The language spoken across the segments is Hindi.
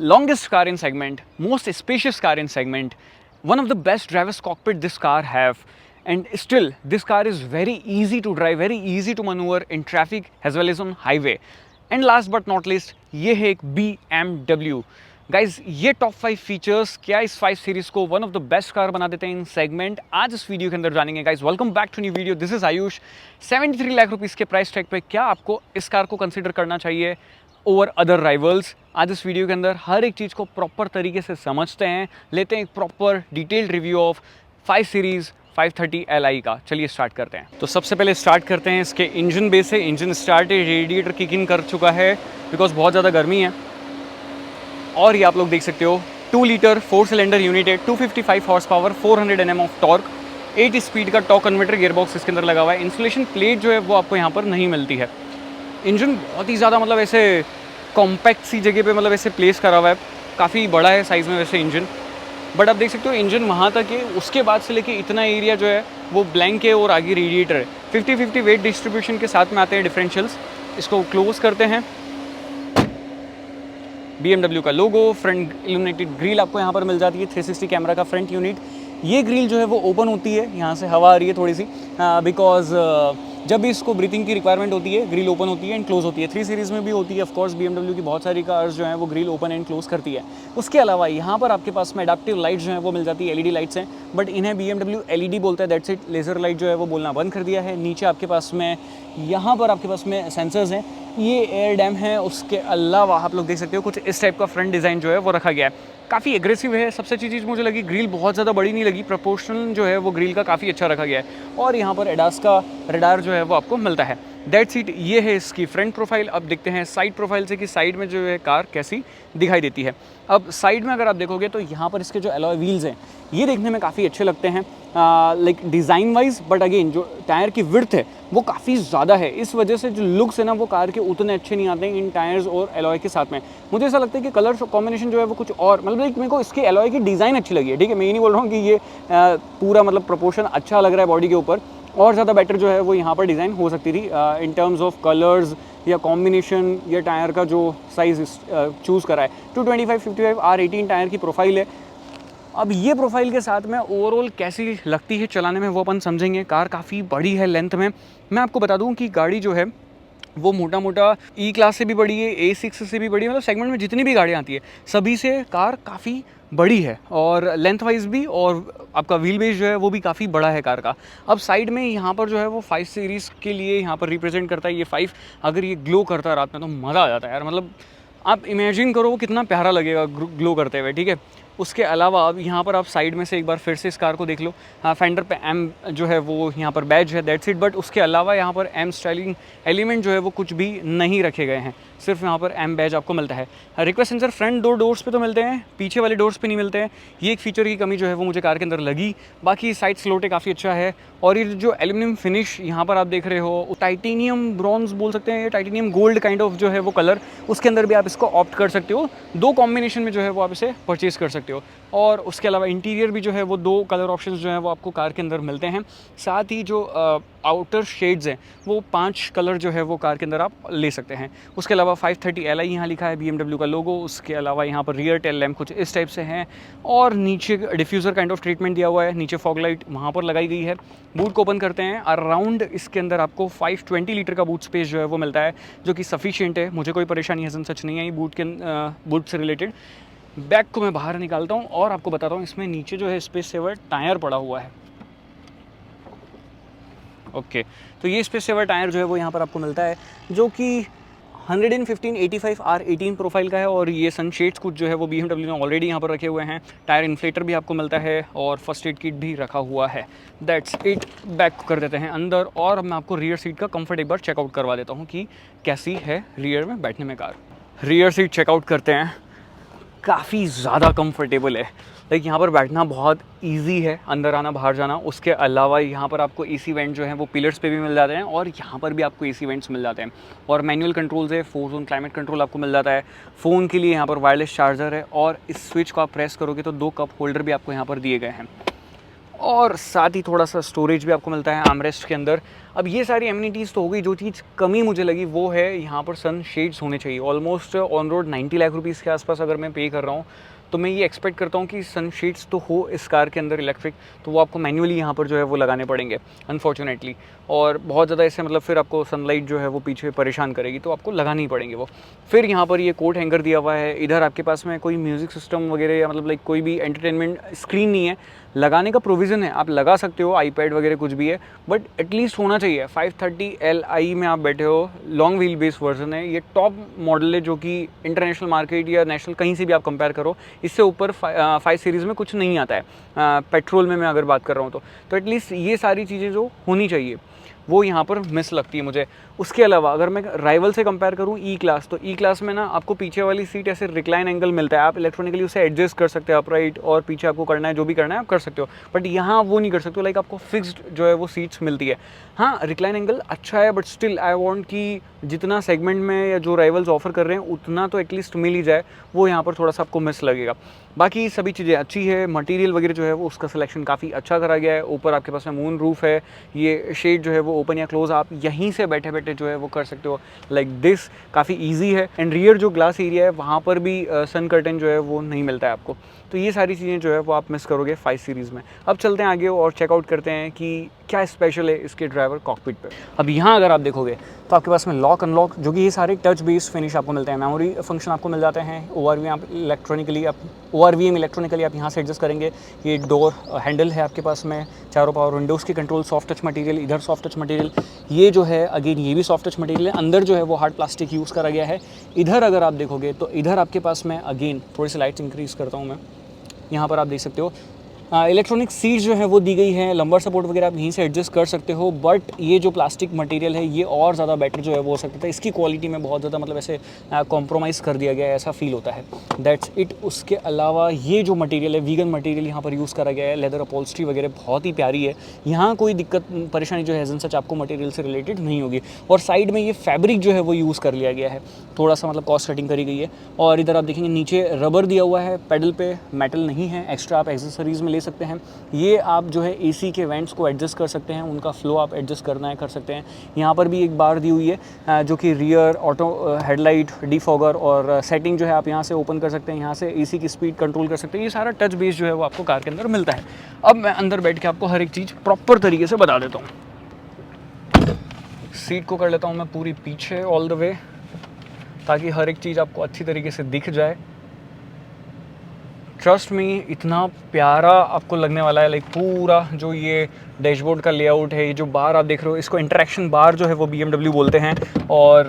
Longest car in segment, most spacious car in segment, one of the best driver's cockpit this car have, and still this car is very easy to drive, very easy to maneuver in traffic as well as on highway. And last but not least, ये है एक BMW. गाइज ये टॉप 5 फीचर्स क्या इस 5 सीरीज को one of the best car बना देते हैं इन सेगमेंट, आज इस वीडियो के अंदर जानेंगे। Guys welcome back to new video, this is Ayush. 73 lakh rupees के प्राइस टैग पे क्या आपको इस कार को कंसिडर करना चाहिए ओवर अदर राइवल्स, आज इस वीडियो के अंदर हर एक चीज़ को प्रॉपर तरीके से समझते हैं, लेते हैं एक proper detailed review of 5 series 530 Li का। चलिए स्टार्ट करते हैं। तो सबसे पहले स्टार्ट करते हैं इसके इंजन बेस से। इंजन स्टार्ट है, रेडिएटर किक इन कर चुका है बिकॉज बहुत ज़्यादा गर्मी है। और ये आप लोग देख सकते हो 2 लीटर 4 सिलेंडर यूनिट है, 255 horse power, 400 Nm of torque, 8 speed का टॉर्क कन्वर्टर गियरबॉक्स इसके अंदर लगा हुआ है। इंसुलेशन प्लेट जो है वो आपको यहाँ पर नहीं मिलती है। इंजन बहुत ही ज़्यादा मतलब ऐसे कॉम्पैक्ट सी जगह पे मतलब ऐसे प्लेस करा हुआ है, काफ़ी बड़ा है साइज़ में वैसे इंजन, बट आप देख सकते हो इंजन वहाँ तक है, उसके बाद से लेके इतना एरिया जो है वो ब्लैंक है और आगे रेडिएटर है। 50-50 वेट डिस्ट्रीब्यूशन के साथ में आते हैं डिफरेंशियल्स। इसको क्लोज करते हैं। BMW का लोगो, फ्रंट इल्यूमिनेटेड ग्रिल आपको यहाँ पर मिल जाती है, 360 कैमरा का फ्रंट यूनिट। ये ग्रिल जो है वो ओपन होती है, यहाँ से हवा आ रही है थोड़ी सी बिकॉज जब भी इसको ब्रीथिंग की रिक्वायरमेंट होती है ग्रिल ओपन होती है एंड क्लोज होती है। 3 सीरीज़ में भी होती है। ऑफकोर्स BMW की बहुत सारी कार्स जो हैं वो ग्रिल ओपन एंड क्लोज करती है। उसके अलावा यहाँ पर आपके पास में एडाप्टिव लाइट्स जो हैं वो मिल जाती है, LED लाइट्स हैं, बट इन्हें BMW LED बोलता है, दैट्स इट। लेज़र लाइट जो है वो बोलना बंद कर दिया है। नीचे आपके पास में यहाँ पर आपके पास में सेंसर्स हैं, ये एयर डैम है। उसके अलावा आप लोग देख सकते हो कुछ इस टाइप का फ्रंट डिज़ाइन जो है वो रखा गया है, काफ़ी एग्रेसिव है। सबसे अच्छी चीज़ मुझे लगी ग्रिल बहुत ज़्यादा बड़ी नहीं लगी, प्रोपोर्शनल जो है वो ग्रिल का काफ़ी अच्छा रखा गया है। और यहाँ पर एडास का रडार जो है वो आपको मिलता है, दैट्स इट। ये है इसकी फ्रंट प्रोफाइल। अब देखते हैं साइड प्रोफाइल से कि साइड में जो है कार कैसी दिखाई देती है। अब साइड में अगर आप देखोगे तो यहाँ पर इसके जो एलॉय व्हील्स हैं ये देखने में काफ़ी अच्छे लगते हैं like design wise, but again जो टायर की विड्थ है वो काफ़ी ज़्यादा है, इस वजह से जो लुक्स है ना वो कार के उतने अच्छे नहीं आते हैं इन टायर्स और एलॉय के साथ में। मुझे ऐसा लगता है कि कलर कॉम्बिनेशन जो है वो कुछ और मतलब मेरे को इसके एलॉय की डिज़ाइन अच्छी लगी है, ठीक है। मैं ये नहीं बोल रहा हूँ कि ये पूरा मतलब प्रोपोर्शन अच्छा लग रहा है बॉडी के ऊपर, और ज़्यादा बेटर जो है वो यहाँ पर डिज़ाइन हो सकती थी इन टर्म्स ऑफ कलर्स या कॉम्बिनेशन या टायर का जो साइज़ चूज़ करा है। 225/55 R18 टायर की प्रोफाइल है। अब ये प्रोफाइल के साथ में ओवरऑल कैसी लगती है चलाने में वो अपन समझेंगे। कार काफ़ी बड़ी है लेंथ में। मैं आपको बता दूं कि गाड़ी जो है वो मोटा मोटा E क्लास से भी बड़ी है, A6 से भी बड़ी है, मतलब सेगमेंट में जितनी भी गाड़ियाँ आती है सभी से कार काफ़ी बड़ी है और लेंथ वाइज भी, और आपका व्हील बेस जो है वो भी काफ़ी बड़ा है कार का। अब साइड में यहाँ पर जो है वो 5 सीरीज़ के लिए यहाँ पर रिप्रेजेंट करता है ये 5। अगर ये ग्लो करता है रात में तो मज़ा आ जाता है यार, मतलब आप इमेजिन करो वो कितना प्यारा लगेगा ग्लो करते हुए, ठीक है। उसके अलावा अब यहाँ पर आप साइड में से एक बार फिर से इस कार को देख लो। हाँ, फेंडर पे M जो है वो यहाँ पर बैज है, दैट्स इट। बट उसके अलावा यहाँ पर M स्टाइलिंग एलिमेंट जो है वो कुछ भी नहीं रखे गए हैं, सिर्फ यहाँ पर M बैज आपको मिलता है। रिक्वेस्ट सेंसर फ्रंट डोर्स पे तो मिलते हैं, पीछे वाले डोर्स पे नहीं मिलते हैं। ये एक फीचर की कमी जो है वो मुझे कार के अंदर लगी। बाकी साइड स्लोटे काफ़ी अच्छा है। और ये जो एल्यूमिनियम फिनिश यहाँ पर आप देख रहे हो, टाइटेनियम ब्रॉन्ज बोल सकते हैं, टाइटेनियम गोल्ड काइंड ऑफ जो है वो कलर, उसके अंदर भी आप इसको ऑप्ट कर सकते हो। 2 कॉम्बिनेशन में जो है वो आप इसे परचेज कर सकते हो। और उसके अलावा इंटीरियर भी जो है वो 2 कलर ऑप्शंस जो हैं वो आपको कार के अंदर मिलते हैं। साथ ही जो आउटर शेड्स हैं वो 5 कलर जो है वो कार के अंदर आप ले सकते हैं। उसके अलावा 530 Li यहाँ लिखा है, BMW का लोगो। उसके अलावा यहाँ पर रियर टेल लैम्प कुछ इस टाइप से हैं, और नीचे डिफ्यूज़र काइंड ऑफ ट्रीटमेंट दिया हुआ है, नीचे फॉग लाइट वहाँ पर लगाई गई है। बूट को ओपन करते हैं, अराउंड इसके अंदर आपको 520 लीटर का बूट स्पेस जो है वो मिलता है, जो कि सफिशिएंट है। मुझे कोई परेशानी हसन सच नहीं है बूट से रिलेटेड। बैग को मैं बाहर निकालता हूँ और आपको बताता हूँ इसमें नीचे जो है स्पेस सेवर टायर पड़ा हुआ है। ओके, तो ये स्पेस सेवर टायर जो है वो यहाँ पर आपको मिलता है, जो कि 115/85 R18 प्रोफाइल का है। और ये सनशेड्स कुछ जो है वो BMW ने ऑलरेडी यहाँ पर रखे हुए हैं। टायर इन्फ्लेटर भी आपको मिलता है और फर्स्ट एड किट भी रखा हुआ है, दैट्स इट। बैक कर देते हैं अंदर और अब मैं आपको रियर सीट का कंफर्ट एक बार चेकआउट करवा देता हूँ कि कैसी है रियर में बैठने में कार। रियर सीट चेकआउट करते हैं, काफ़ी ज़्यादा कंफर्टेबल है। लाइक यहाँ पर बैठना बहुत इजी है, अंदर आना बाहर जाना। उसके अलावा यहाँ पर आपको AC वेंट जो है वो पिलर्स पे भी मिल जाते हैं, और यहाँ पर भी आपको AC वेंट्स मिल जाते हैं। और मैनुअल कंट्रोल्स है, 4 जोन क्लाइमेट कंट्रोल आपको मिल जाता है। फ़ोन के लिए यहाँ पर वायरलेस चार्जर है, और इस स्विच को आप प्रेस करोगे तो 2 कप होल्डर भी आपको यहाँ पर दिए गए हैं। और साथ ही थोड़ा सा स्टोरेज भी आपको मिलता है आर्मरेस्ट के अंदर। अब ये सारी एमिनिटीज़ तो हो गई, जो चीज़ कमी मुझे लगी वो है यहाँ पर सन शेड्स होने चाहिए। Almost on road 90 lakh rupees के आसपास अगर मैं पे कर रहा हूँ, तो मैं ये एक्सपेक्ट करता हूँ कि सन शेड्स तो हो इस कार के अंदर इलेक्ट्रिक, तो वो आपको मैन्युअली यहाँ पर जो है वो लगाने पड़ेंगे अनफॉर्चुनेटली। और बहुत ज़्यादा ऐसे मतलब फिर आपको सनलाइट जो है वो पीछे परेशान करेगी, तो आपको लगानी ही पड़ेंगे वो। फिर यहाँ पर ये कोट हैंगर दिया हुआ है, इधर आपके पास में कोई म्यूज़िक सिस्टम वगैरह या मतलब लाइक कोई भी एंटरटेनमेंट स्क्रीन नहीं है, लगाने का प्रोविज़न है, आप लगा सकते हो, आईपैड वगैरह कुछ भी है, बट एटलीस्ट होना चाहिए। 530 Li में आप बैठे हो, लॉन्ग व्हील बेस वर्जन है, ये टॉप मॉडल है जो कि इंटरनेशनल मार्केट या नेशनल कहीं से भी आप कंपेयर करो, इससे ऊपर 5 सीरीज़ में कुछ नहीं आता है पेट्रोल में मैं अगर बात कर रहा हूँ तो एटलीस्ट ये सारी चीज़ें जो होनी चाहिए वो यहाँ पर मिस लगती है मुझे। उसके अलावा अगर मैं राइवल से कंपेयर करूँ ई क्लास, तो ई क्लास में ना आपको पीछे वाली सीट ऐसे रिक्लाइन एंगल मिलता है, आप इलेक्ट्रॉनिकली उसे एडजस्ट कर सकते हो, अपराइट और पीछे आपको करना है जो भी करना है आप कर सकते हो, बट यहाँ वो नहीं कर सकते हो। लाइक आपको फिक्स्ड जो है वो सीट्स मिलती है। हाँ, रिक्लाइन एंगल अच्छा है, बट स्टिल आई वांट कि जितना सेगमेंट में या जो राइवल्स ऑफर कर रहे हैं उतना तो एटलीस्ट मिल ही जाए, वो यहाँ पर थोड़ा सा आपको मिस लगेगा। बाकी सभी चीज़ें अच्छी है, मटेरियल वगैरह जो है वो उसका सिलेक्शन काफ़ी अच्छा करा गया है। ऊपर आपके पास में मून रूफ है, ये शेड जो है वो ओपन या क्लोज आप यहीं से बैठे बैठे जो है वो कर सकते हो, लाइक दिस काफ़ी इजी है। एंड रियर जो ग्लास एरिया है वहाँ पर भी सन कर्टन जो है वो नहीं मिलता है आपको, तो ये सारी चीज़ें जो है वो आप मिस करोगे 5 सीरीज़ में। अब चलते हैं आगे और चेकआउट करते हैं कि क्या स्पेशल है इसके ड्राइवर कॉकपिट पे। अब यहाँ अगर आप देखोगे तो आपके पास में लॉक अनलॉक, जो कि ये सारे टच बेस्ड फिनिश आपको मिलते हैं, मेमोरी फंक्शन आपको मिल जाते हैं, ओआरवीएम आप इलेक्ट्रॉनिकली आप यहाँ से एडजस्ट करेंगे। ये डोर हैंडल है आपके पास में, चारों पावर विंडोज़ की कंट्रोल, सॉफ्ट टच मटेरियल, इधर सॉफ्ट टच मटेरियल, ये जो है अगेन ये भी सॉफ्ट टच मटेरियल है, अंदर जो है वो हार्ड प्लास्टिक यूज़ करा गया है। इधर अगर आप देखोगे तो इधर आपके पास में अगेन थोड़ी सी लाइट्स इंक्रीज़ करता हूँ मैं, यहाँ पर आप देख सकते हो इलेक्ट्रॉनिक सीट जो है वो दी गई है, लंबर सपोर्ट वगैरह आप यहीं से एडजस्ट कर सकते हो, बट ये जो प्लास्टिक मटेरियल है ये और ज़्यादा बेटर जो है वो हो सकता था। इसकी क्वालिटी में बहुत ज़्यादा मतलब ऐसे कॉम्प्रोमाइज़ कर दिया गया है, ऐसा फील होता है, दैट्स इट। उसके अलावा ये जो मटेरियल है वीगन मटेरियल यहाँ पर यूज़ करा गया है, लेदर अपॉल्स्ट्री वगैरह बहुत ही प्यारी है, यहाँ कोई दिक्कत परेशानी जो है एज सच आपको मटेरियल से रिलेटेड नहीं होगी। और साइड में ये फैब्रिक जो है वो यूज़ कर लिया गया है, थोड़ा सा मतलब कॉस्ट सेटिंग करी गई है। और इधर आप देखेंगे नीचे रबर दिया हुआ है, पेडल पे मेटल नहीं है, एक्स्ट्रा आप एक्सेसरीज़ में ले सकते हैं। ये आप जो है एसी के वेंट्स को एडजस्ट कर सकते हैं, उनका फ्लो आप एडजस्ट करना है कर सकते हैं। यहाँ पर भी एक बार दी हुई है जो कि रियर ऑटो हेडलाइट डिफॉगर और सेटिंग जो है आप यहाँ से ओपन कर सकते हैं, यहाँ से एसी की स्पीड कंट्रोल कर सकते हैं। ये सारा टच बेस जो है वो आपको कार के अंदर मिलता है। अब मैं अंदर बैठ के आपको हर एक चीज़ प्रॉपर तरीके से बता देता हूँ। सीट को कर लेता हूँ मैं पूरी पीछे ऑल द वे, ताकि हर एक चीज़ आपको अच्छी तरीके से दिख जाए। ट्रस्ट मी, इतना प्यारा आपको लगने वाला है, लाइक पूरा जो ये डैशबोर्ड का लेआउट है, ये जो बार आप देख रहे हो इसको इंटरेक्शन बार जो है वो BMW बोलते हैं, और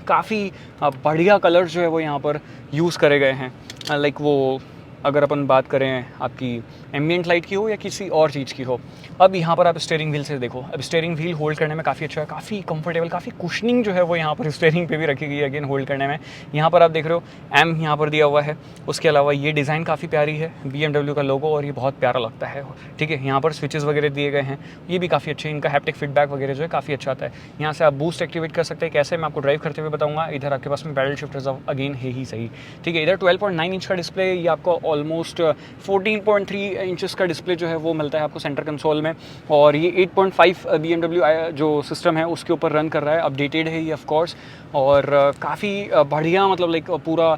काफ़ी बढ़िया कलर्स जो है वो यहाँ पर यूज़ करे गए हैं। लाइक वो अगर अपन बात करें आपकी एम्बिएंट लाइट की हो या किसी और चीज़ की हो। अब यहाँ पर आप स्टीयरिंग व्हील से देखो, अब स्टीयरिंग व्हील होल्ड करने में काफ़ी अच्छा है, काफ़ी कंफर्टेबल, काफ़ी कुशनिंग जो है वो यहाँ पर स्टीयरिंग पे भी रखी गई है अगेन होल्ड करने में। यहाँ पर आप देख रहे हो एम यहाँ पर दिया हुआ है। उसके अलावा ये डिज़ाइन काफ़ी प्यारी है, BMW का लोगो, और ये बहुत प्यारा लगता है, ठीक है। यहाँ पर स्विचेस वगैरह दिए गए हैं, ये भी काफ़ी अच्छे, इनका हैप्टिक फीडबैक वगैरह जो है काफ़ी अच्छा आता है। यहाँ से आप बूस्ट एक्टिवेट कर सकते हैं, कैसे मैं आपको ड्राइव करते हुए बताऊँगा। इधर आपके पास में पैडल शिफ्टर्स अगेन है ही सही, ठीक है। इधर 12.9 इंच का डिस्प्ले, ये आपको ऑलमोस्ट 14.3 इंचेस का डिस्प्ले जो है वो मिलता है आपको सेंटर कंसोल में, और ये 8.5 BMW जो सिस्टम है उसके ऊपर रन कर रहा है। अपडेटेड है ये ऑफ कोर्स, और काफ़ी बढ़िया मतलब लाइक पूरा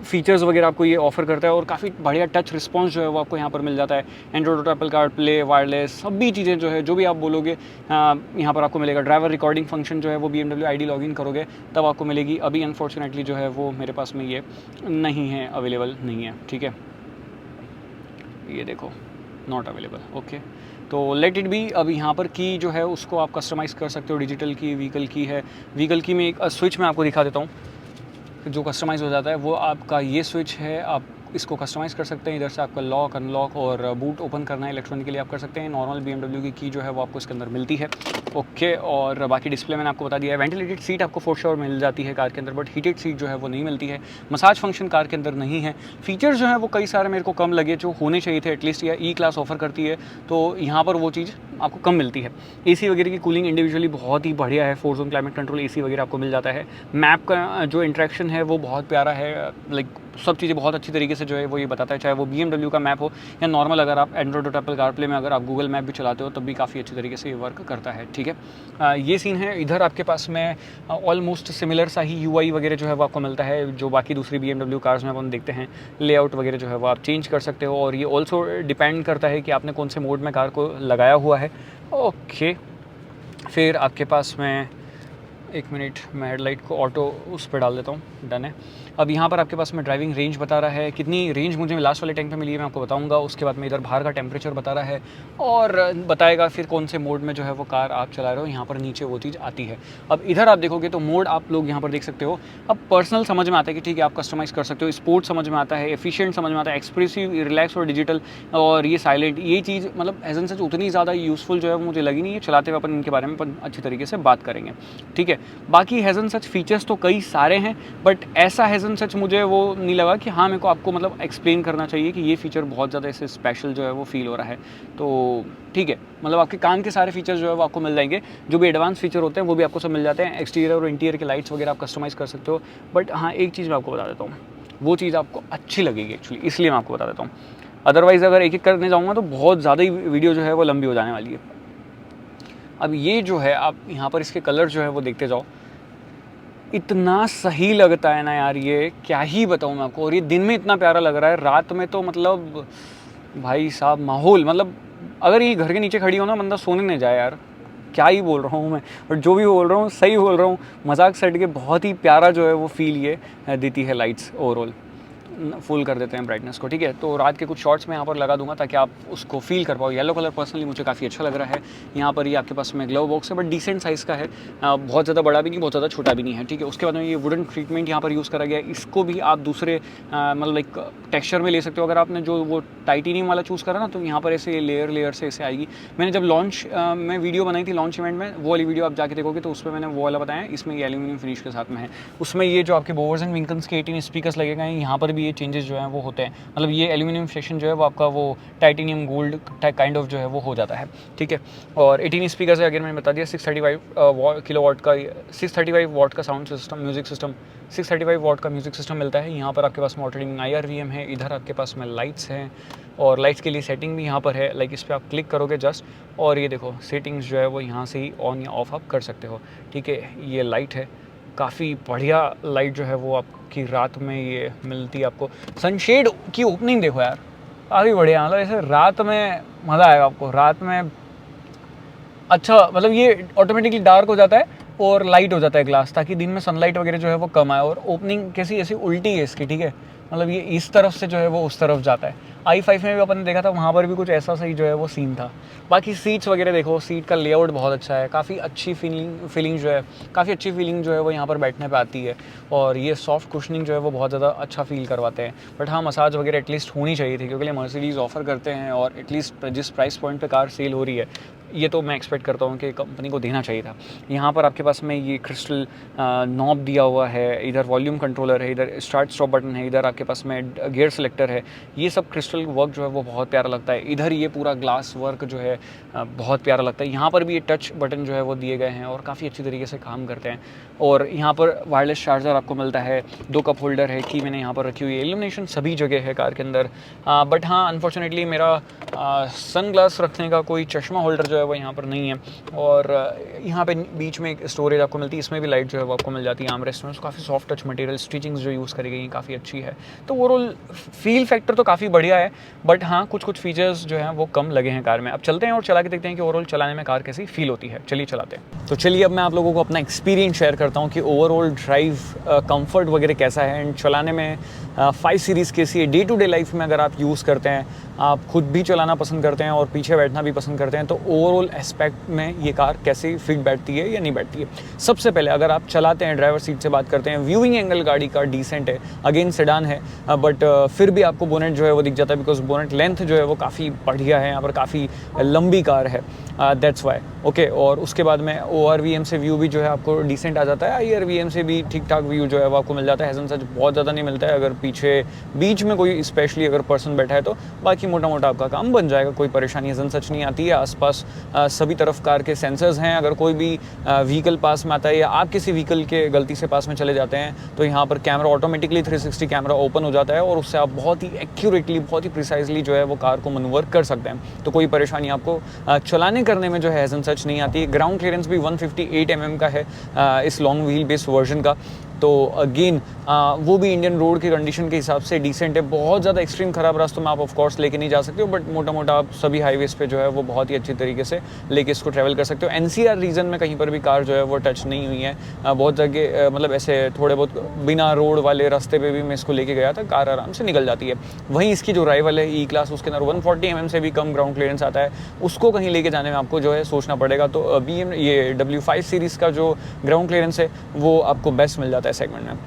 फीचर्स वगैरह आपको ये ऑफर करता है, और काफ़ी बढ़िया टच रिस्पांस जो है वो आपको यहाँ पर मिल जाता है। Android auto, Apple CarPlay, wireless, सभी चीज़ें जो है जो भी आप बोलोगे यहाँ पर आपको मिलेगा। ड्राइवर रिकॉर्डिंग फंक्शन जो है वो BMW ID लॉगिन करोगे तब आपको मिलेगी। अभी अनफॉर्चुनेटली जो है वो मेरे पास में ये नहीं है, अवेलेबल नहीं है, ठीक है। ये देखो नॉट अवेलेबल, ओके। तो लेट इट बी। अब यहाँ पर की जो है उसको आप कस्टमाइज़ कर सकते हो, डिजिटल की, व्हीकल की है। व्हीकल की में एक स्विच मैं आपको दिखा देता हूँ जो कस्टमाइज़ हो जाता है, वो आपका ये स्विच है, आप इसको कस्टमाइज़ कर सकते हैं। इधर से आपका लॉक अनलॉक और बूट ओपन करना है इलेक्ट्रॉनिकली आप कर सकते हैं। नॉर्मल BMW की जो है वो आपको इसके अंदर मिलती है, ओके। और बाकी डिस्प्ले मैंने आपको बता दिया है। वेंटिलेटेड सीट आपको फॉर श्योर मिल जाती है कार के अंदर, बट हीटेड सीट जो है वो नहीं मिलती है। मसाज फंक्शन कार के अंदर नहीं है। फीचर्स जो है वो कई सारे मेरे को कम लगे जो होने चाहिए थे एटलीस्ट, या ई क्लास ऑफर करती है तो यहाँ पर वो चीज़ आपको कम मिलती है। AC वगैरह की कूलिंग इंडिविजुअली बहुत ही बढ़िया है, 4 जोन क्लाइमेट कंट्रोल AC वगैरह आपको मिल जाता है। मैप का जो इंटरेक्शन है वो बहुत प्यारा है, लाइक सब चीज़ें बहुत अच्छी तरीके से जो है वो ये बताता है, चाहे वो BMW का मैप हो या नॉर्मल अगर आप एंड्रॉइड और एप्पल कारप्ले में अगर आप गूगल मैप भी चलाते हो तब भी काफ़ी अच्छी तरीके से ये वर्क करता है। ठीक है, ये सीन है। इधर आपके पास में ऑलमोस्ट सिमिलर सा ही UI वगैरह जो है वो आपको मिलता है जो बाकी दूसरी BMW कार्स में अपन देखते हैं। लेआउट वगैरह जो है वो आप चेंज कर सकते हो और ये ऑल्सो डिपेंड करता है कि आपने कौन से मोड में कार को लगाया हुआ है। ओके, फिर आपके पास में 1 मिनट, मैं हेडलाइट को ऑटो उस पर डाल देता हूँ, डन है। अब यहाँ पर आपके पास में ड्राइविंग रेंज बता रहा है, कितनी रेंज मुझे लास्ट वाले टैंक पे मिली है मैं आपको बताऊँगा। उसके बाद में इधर बाहर का टेम्परेचर बता रहा है और बताएगा फिर कौन से मोड में जो है वो कार आप चला रहे हो। यहाँ पर नीचे वो चीज़ आती है। अब इधर आप देखोगे तो मोड आप लोग यहाँ पर देख सकते हो। अब पर्सनल समझ में आता है कि ठीक है आप कस्टमाइज़ कर सकते हो, स्पोर्ट समझ में आता है, एफिशिएंट समझ में आता है, एक्सप्रेसिव, रिलैक्स और डिजिटल और ये साइलेंट, ये चीज़ मतलब एज एन सच उतनी ज़्यादा यूज़फुल जो है मुझे लगी नहीं है। चलाते हुए अपन इनके बारे में अपन अच्छी तरीके से बात करेंगे। ठीक है, बाकी एज एन सच फीचर्स तो कई सारे हैं बट ऐसा एज एन सच मुझे वो नहीं लगा कि हाँ मेरे को आपको मतलब एक्सप्लेन करना चाहिए कि ये फीचर बहुत ज़्यादा ऐसे स्पेशल जो है वो फील हो रहा है। तो ठीक है, मतलब आपके काम के सारे फीचर्स जो है वो आपको मिल जाएंगे। जो भी एडवांस फीचर होते हैं वो भी आपको सब मिल जाते हैं। एक्सटीरियर और इंटीरियर के लाइट्स वगैरह आप कस्टमाइज़ कर सकते हो। बट हाँ एक चीज़ मैं आपको बता देता हूँ, वो चीज़ आपको अच्छी लगेगी एक्चुअली, इसलिए मैं आपको बता देता हूँ। अदरवाइज़ अगर एक एक करने जाऊँगा तो बहुत ज़्यादा ही वीडियो जो है वो लंबी हो जाने वाली है। अब ये जो है आप यहाँ पर इसके कलर जो है वो देखते जाओ, इतना सही लगता है ना यार, ये क्या ही बताऊँ मैं आपको। और ये दिन में इतना प्यारा लग रहा है, रात में तो मतलब भाई साहब माहौल, मतलब अगर ये घर के नीचे खड़ी हो ना बंदा सोने नहीं जाए यार। क्या ही बोल रहा हूँ मैं, और जो भी बोल रहा हूँ सही बोल रहा हूँ, मजाक सेट के बहुत ही प्यारा जो है वो फील ये देती है लाइट्स। ओवरऑल फुल कर देते हैं ब्राइटनेस को। ठीक है, तो रात के कुछ शॉट्स में यहाँ पर लगा दूंगा ताकि आप उसको फील कर पाओ। येलो कलर पर्सनली मुझे काफ़ी अच्छा लग रहा है। यहाँ पर ये आपके पास में ग्लव बॉक्स है बट डिसेंट साइज़ का है, बहुत ज़्यादा बड़ा भी नहीं बहुत ज़्यादा छोटा भी नहीं है। ठीक है, उसके बाद में ये वुडन ट्रीटमेंट यहाँ पर यूज़ करा गया है। इसको भी आप दूसरे मतलब लाइक टेक्सचर में ले सकते हो। अगर आपने जो वो टाइटेनियम वाला चूज़ करा ना तो यहाँ पर ऐसे लेयर से ऐसे आएगी। मैंने जब लॉन्च में वीडियो बनाई थी लॉन्च इवेंट में, वो वाली वीडियो आप जाके देखोगे तो उसमें मैंने वो वाला बताया। इसमें ये एल्यूमिनियम फिनिश के साथ में है। उसमें ये जो आपके बोवर्स एंड विंकल्स के 18 स्पीकर्स लगेगा, यहाँ पर भी ये चेंजेस जो हैं वो होते हैं। मतलब ये एल्यूमिनियम सेक्शन जो है वो आपका वो टाइटेनियम गोल्ड काइंड ऑफ जो है वो हो जाता है। ठीक है, और 18 स्पीकर से अगर मैंने बता दिया 635 किलोवाट का 635 वाट का साउंड सिस्टम, म्यूजिक सिस्टम, 635 वाट का म्यूजिक सिस्टम मिलता है। यहाँ पर आपके पास मोटरिंग IRVM है। इधर आपके पास में लाइट्स हैं और लाइट्स के लिए सेटिंग भी यहाँ पर है। लाइक इस पर आप क्लिक करोगे जस्ट और ये देखो सेटिंग्स जो है वो यहाँ से ही ऑन या ऑफ आप कर सकते हो। ठीक है, ये लाइट है, काफ़ी बढ़िया लाइट जो है वो आपकी रात में ये मिलती है आपको। सनशेड की ओपनिंग देखो यार, काफ़ी बढ़िया, मतलब ऐसे रात में मज़ा आएगा आपको। रात में अच्छा मतलब ये ऑटोमेटिकली डार्क हो जाता है और लाइट हो जाता है ग्लास, ताकि दिन में सनलाइट वगैरह जो है वो कम आए। और ओपनिंग कैसी ऐसी उल्टी है इसकी। ठीक है, मतलब ये इस तरफ से जो है वो उस तरफ जाता है। i5 में भी अपन ने देखा था, वहाँ पर भी कुछ ऐसा सही जो है वो सीन था। बाकी सीट्स वगैरह देखो, सीट का लेआउट बहुत अच्छा है, काफ़ी अच्छी फीलिंग जो है, काफ़ी अच्छी फीलिंग जो है वो यहाँ पर बैठने पे आती है। और ये सॉफ्ट कुशनिंग जो है वो बहुत ज़्यादा अच्छा फील करवाते हैं। बट हाँ मसाज वगैरह एटलीस्ट होनी चाहिए थी, क्योंकि ये मर्सिडीज़ ऑफर करते हैं और एटलीस्ट जिस प्राइस पॉइंट पे कार सेल हो रही है ये तो मैं एक्सपेक्ट करता हूँ कि कंपनी को देना चाहिए था। यहाँ पर आपके पास में ये क्रिस्टल नॉब दिया हुआ है, इधर वॉल्यूम कंट्रोलर है, इधर स्टार्ट स्टॉप बटन है, इधर आपके पास में गियर सिलेक्टर है। ये सब क्रिस्टल वर्क जो है वो बहुत प्यारा लगता है। इधर ये पूरा ग्लास वर्क जो है बहुत प्यारा लगता है। यहाँ पर भी ये टच बटन जो है वो दिए गए हैं और काफ़ी अच्छी तरीके से काम करते हैं। और यहाँ पर वायरलेस चार्जर आपको मिलता है, 2 कप होल्डर है कि मैंने यहाँ पर रखी हुई है। इल्यूमिनेशन सभी जगह है कार के अंदर। बट हाँ अनफॉर्चुनेटली मेरा सन ग्लास रखने का कोई चश्मा होल्डर जो है वो यहाँ पर नहीं है। और यहाँ पे बीच में एक स्टोरेज आपको मिलती है, इसमें भी लाइट जो है वो आपको मिल जाती है। आर्मरेस्ट में काफ़ी सॉफ्ट टच मटेरियल, स्टिचिंग्स जो यूज़ करी गई हैं काफ़ी अच्छी है। तो ओवरऑल फील फैक्टर तो काफ़ी बढ़िया है। बट हाँ कुछ फीचर्स जो हैं वो कम लगे हैं कार में। अब चलते हैं और चला के देखते हैं कि ओवरऑल चलाने में कार कैसी फील होती है। चलिए चलाते हैं। तो चलिए अब मैं आप लोगों को अपना एक्सपीरियंस शेयर करता हूँ कि ओवरऑल ड्राइव कंफर्ट वगैरह कैसा है एंड चलाने में 5 सीरीज़ कैसी है। डे टू डे लाइफ में अगर आप यूज़ करते हैं, आप खुद भी चलाना पसंद करते हैं और पीछे बैठना भी पसंद करते हैं, तो ओवरऑल एस्पेक्ट में ये कार कैसे फिट बैठती है या नहीं बैठती है। सबसे पहले अगर आप चलाते हैं, ड्राइवर सीट से बात करते हैं, व्यूइंग एंगल गाड़ी का डिसेंट है। अगेन सेडान है बट फिर भी आपको बोनेट जो है वो दिख जाता है, है बिकॉज बोनेट लेंथ जो है वो काफ़ी बढ़िया है, यहाँ पर काफ़ी लंबी कार है, दैट्स वाई। ओके, और उसके बाद में ORVM से व्यू भी जो है आपको डिसेंट आ जाता है, IRVM से भी ठीक ठाक व्यू जो है वो आपको मिल जाता है। हैज़न सच बहुत ज़्यादा नहीं मिलता है, अगर पीछे बीच में कोई स्पेशली अगर पर्सन बैठा है तो बाकी मोटा मोटा आपका काम बन जाएगा, कोई परेशानी हैज़न सच नहीं आती है। आसपास सभी तरफ कार के सेंसर्स हैं, अगर कोई भी व्हीकल पास में आता है या आप किसी व्हीकल के गलती से पास में चले जाते हैं तो यहाँ पर कैमरा ऑटोमेटिकली 360 कैमरा ओपन हो जाता है और उससे आप बहुत ही एक्यूरेटली, बहुत ही प्रिसाइजली जो है वो कार को मनूवर कर सकते हैं। तो कोई परेशानी आपको चलाने करने में जो है हैज़न सच नहीं आती। ग्राउंड क्लियरेंस भी 158 mm का है इस लॉन्ग व्हील बेस वर्जन का, तो अगेन वो भी इंडियन रोड की कंडीशन के हिसाब से डिसेंट है। बहुत ज़्यादा एक्सट्रीम ख़राब रास्तों में आप ऑफ कोर्स लेके नहीं जा सकते हो, बट मोटा मोटा आप सभी हाईवेज़ पे जो है वो बहुत ही अच्छी तरीके से लेके इसको ट्रैवल कर सकते हो। NCR रीजन में कहीं पर भी कार जो है वो टच नहीं हुई है, बहुत जगह मतलब ऐसे थोड़े बहुत बिना रोड वाले रास्ते पे भी मैं इसको लेके गया था, कार आराम से निकल जाती है। वहीं इसकी जो राइवल है E-क्लास, उसके अंदर 140 mm से भी कम ग्राउंड क्लियरेंस आता है, उसको कहीं लेके जाने में आपको जो है सोचना पड़ेगा। तो ये W5 सीरीज़ का जो ग्राउंड क्लियरेंस है वो आपको बेस्ट मिल जाता है सेगमेंट में।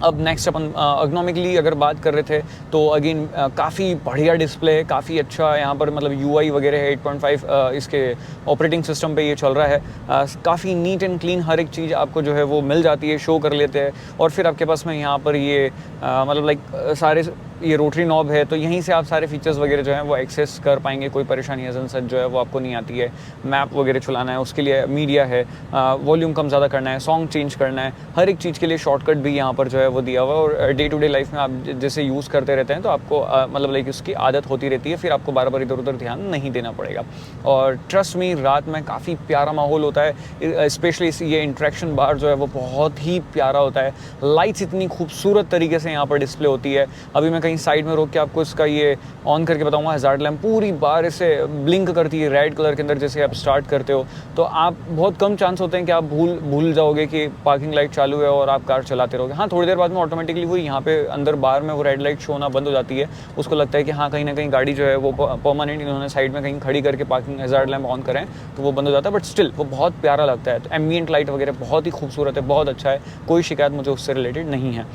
अब नेक्स्ट अपन इकोनॉमिकली अगर बात कर रहे थे तो अगेन काफ़ी बढ़िया डिस्प्ले है, काफ़ी अच्छा यहाँ पर मतलब UI वगैरह है 8.5 इसके ऑपरेटिंग सिस्टम पे ये चल रहा है। काफ़ी नीट एंड क्लीन हर एक चीज़ आपको जो है वो मिल जाती है, शो कर लेते हैं। और फिर आपके पास में यहाँ पर ये मतलब लाइक सारे ये रोटरी नॉब है, तो यहीं से आप सारे फीचर्स वगैरह जो हैं वो एक्सेस कर पाएंगे, कोई परेशानी हैज़न सच जो है वो आपको नहीं आती है। मैप वगैरह चलाना है उसके लिए मीडिया है, वॉल्यूम कम ज़्यादा करना है, सॉन्ग चेंज करना है, हर एक चीज़ के लिए शॉर्टकट भी यहाँ पर जो है वो दिया हुआ है। और डे टू डे लाइफ में आप जैसे यूज़ करते रहते हैं तो आपको मतलब लाइक उसकी आदत होती रहती है, फिर आपको बार बार इधर उधर ध्यान नहीं देना पड़ेगा। और ट्रस्ट मी, रात में काफ़ी प्यारा माहौल होता है, स्पेशली ये इंट्रैक्शन बार जो है वो बहुत ही प्यारा होता है। लाइट्स इतनी खूबसूरत तरीके से यहाँ पर डिस्प्ले होती है। अभी मैं कहीं साइड में रोक के आपको इसका ये ऑन करके बताऊंगा। हज़ार्ड लैम्प पूरी बार इसे ब्लिंक करती है रेड कलर के अंदर जैसे आप स्टार्ट करते हो, तो आप बहुत कम चांस होते हैं कि आप भूल जाओगे कि पार्किंग लाइट चालू है और आप कार चलाते रहोगे। हाँ, थोड़ी देर बाद में ऑटोमेटिकली वो यहाँ पे अंदर बार में वो रेड लाइट शो होना बंद हो जाती है। उसको लगता है कि हाँ कहीं ना कहीं गाड़ी जो है वो परमानेंट इन्होंने साइड में कहीं खड़ी करके पार्किंग हज़ार्ड लैम्प ऑन करें तो वो बंद हो जाता है, बट स्टिल वो बहुत प्यारा लगता है। तो एम्बिएंट लाइट वगैरह बहुत ही खूबसूरत है, बहुत अच्छा है, कोई शिकायत मुझे उससे रिलेटेड नहीं है।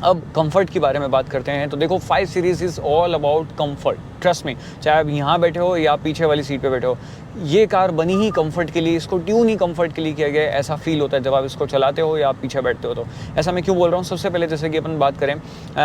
अब कंफर्ट की बारे में बात करते हैं तो देखो 5 series is all about comfort, trust में। चाहे आप यहाँ बैठे हो या पीछे वाली सीट पे बैठे हो, ये कार बनी ही कंफर्ट के लिए, इसको ट्यून ही कंफर्ट के लिए किया गया है। ऐसा फील होता है जब आप इसको चलाते हो या आप पीछे बैठते हो। तो ऐसा मैं क्यों बोल रहा हूँ, सबसे पहले जैसे कि अपन बात करें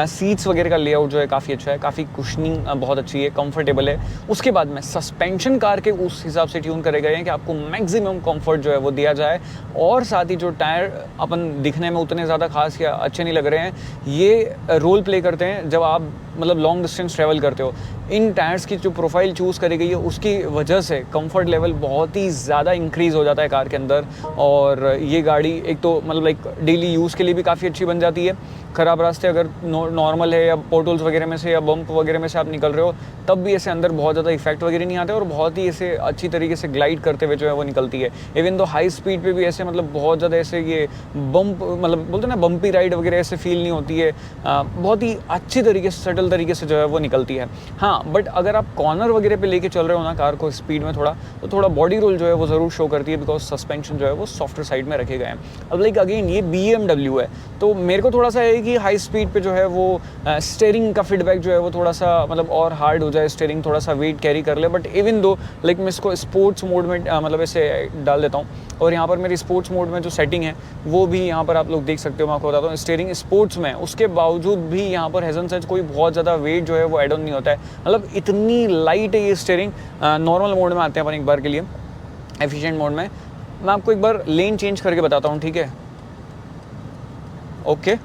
सीट्स वगैरह का लेआउट जो है काफ़ी अच्छा है, काफ़ी कुशनिंग बहुत अच्छी है, कंफर्टेबल है। उसके बाद में सस्पेंशन कार के उस हिसाब से ट्यून करे गए हैं कि आपको मैक्सिमम कंफर्ट जो है वो दिया जाए। और साथ ही जो टायर अपन दिखने में उतने ज़्यादा खास या अच्छे नहीं लग रहे हैं, ये रोल प्ले करते हैं जब आप मतलब लॉन्ग डिस्टेंस ट्रैवल करते हो। इन टायर्स की जो प्रोफाइल चूज़ करी गई है उसकी वजह से कंफर्ट लेवल बहुत ही ज़्यादा इंक्रीज़ हो जाता है कार के अंदर। और ये गाड़ी एक तो मतलब लाइक डेली यूज़ के लिए भी काफ़ी अच्छी बन जाती है। ख़राब रास्ते अगर नॉर्मल है या पोर्टल्स वगैरह में से या बम्प वगैरह में से आप निकल रहे हो तब भी ऐसे अंदर बहुत ज़्यादा इफेक्ट वगैरह नहीं आते और बहुत ही ऐसे अच्छी तरीके से ग्लाइड करते हुए जो है वो निकलती है। इवन तो हाई स्पीड पे भी ऐसे मतलब बहुत ज़्यादा ऐसे ये बम्प मतलब बोलते हैं ना बम्पी राइड वगैरह ऐसे फील नहीं होती है, बहुत ही अच्छी तरीके से सटल तरीके से जो है वो निकलती है। हाँ, बट अगर आप कॉर्नर वगैरह पे लेके चल रहे हो ना कार को स्पीड में थोड़ा, तो थोड़ा बॉडी रोल जो है वो ज़रूर शो करती है, बिकॉज सस्पेंशन जो है वो सॉफ्टवेयर साइड में रखे गए हैं। अब लाइक अगेन ये BMW है, तो मेरे को थोड़ा सा है कि हाई स्पीड पे जो है वो स्टीयरिंग का फीडबैक जो है वो थोड़ा सा मतलब और हार्ड हो जाए, स्टीयरिंग थोड़ा सा वेट कैरी कर ले। बट इवन दो लाइक मैं इसको स्पोर्ट्स मोड में मतलब ऐसे डाल देता हूँ, और यहाँ पर मेरी स्पोर्ट्स मोड में जो सेटिंग है वो भी यहाँ पर आप लोग देख सकते हो। मैं आपको बताता हूँ स्टीयरिंग स्पोर्ट्स में, उसके बावजूद भी यहाँ पर हैज़न सच कोई बहुत ज़्यादा वेट जो है वो एड ऑन नहीं होता है। मतलब इतनी लाइट है ये स्टीयरिंग। नॉर्मल मोड में आते हैं अपन एक बार के लिए, एफिशिएंट मोड में। मैं आपको एक बार लेन चेंज करके बताता हूँ, ठीक है? ओके,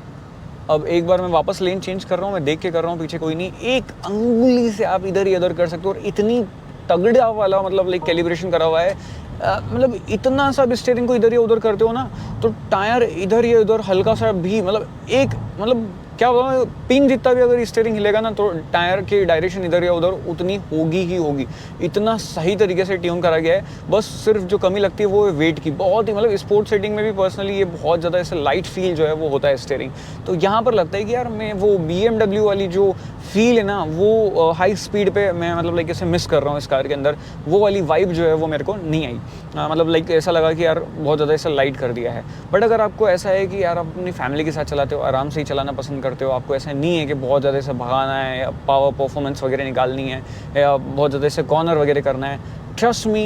अब एक बार मैं वापस लेन चेंज कर रहा हूँ, मैं देख के कर रहा हूँ, पीछे कोई नहीं। एक अंगुली से आप इधर ही उधर कर सकते हो, और इतनी तगड़ा वाला मतलब लाइक कैलिब्रेशन करा हुआ है। मतलब इतना सा भी स्टीयरिंग को इधर या उधर करते हो ना तो टायर इधर या उधर हल्का सा भी मतलब एक मतलब क्या बताऊँ, पिन जितना भी अगर स्टीयरिंग हिलेगा ना तो टायर की डायरेक्शन इधर या उधर उतनी होगी ही होगी। इतना सही तरीके से ट्यून करा गया है। बस सिर्फ जो कमी लगती है वो है वेट की। बहुत ही मतलब स्पोर्ट सेटिंग में भी पर्सनली ये बहुत ज़्यादा ऐसे लाइट फील जो है वो होता है स्टीयरिंग। तो यहाँ पर लगता है कि यार मैं वो BMW वाली जो फील है ना वो हाई स्पीड पे मैं मतलब लाइक ऐसे मिस कर रहा हूँ इस कार के अंदर। वो वाली वाइब जो है वो मेरे को नहीं आई। मतलब लाइक ऐसा लगा कि यार बहुत ज़्यादा ऐसा लाइट कर दिया है। बट अगर आपको ऐसा है कि यार आप अपनी फैमिली के साथ चलाते हो, आराम से ही चलाना पसंद करते हो, आपको ऐसा नहीं है कि बहुत ज़्यादा इसे भगाना है या पावर परफॉर्मेंस वगैरह निकालनी है या बहुत ज़्यादा इसे कॉर्नर वगैरह करना है, ट्रस्ट मी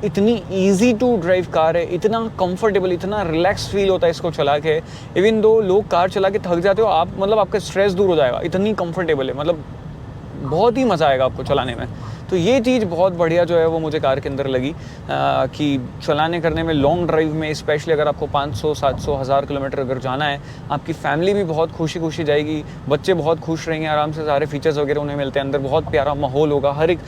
इतनी ईजी टू ड्राइव कार है, इतना कंफर्टेबल, इतना रिलैक्स फील होता है इसको चला के। इवन दो लोग कार चला के थक जाते हो आप, मतलब आपका स्ट्रेस दूर हो जाएगा, इतनी कंफर्टेबल है, मतलब बहुत ही मज़ा आएगा आपको चलाने में। तो ये चीज़ बहुत बढ़िया जो है वो मुझे कार के अंदर लगी कि चलाने करने में, लॉन्ग ड्राइव में स्पेशली अगर आपको 500, 700, 1000 किलोमीटर अगर जाना है, आपकी फैमिली भी बहुत खुशी खुशी जाएगी, बच्चे बहुत खुश रहेंगे, आराम से सारे फीचर्स वगैरह उन्हें मिलते हैं, अंदर बहुत प्यारा माहौल होगा, हर एक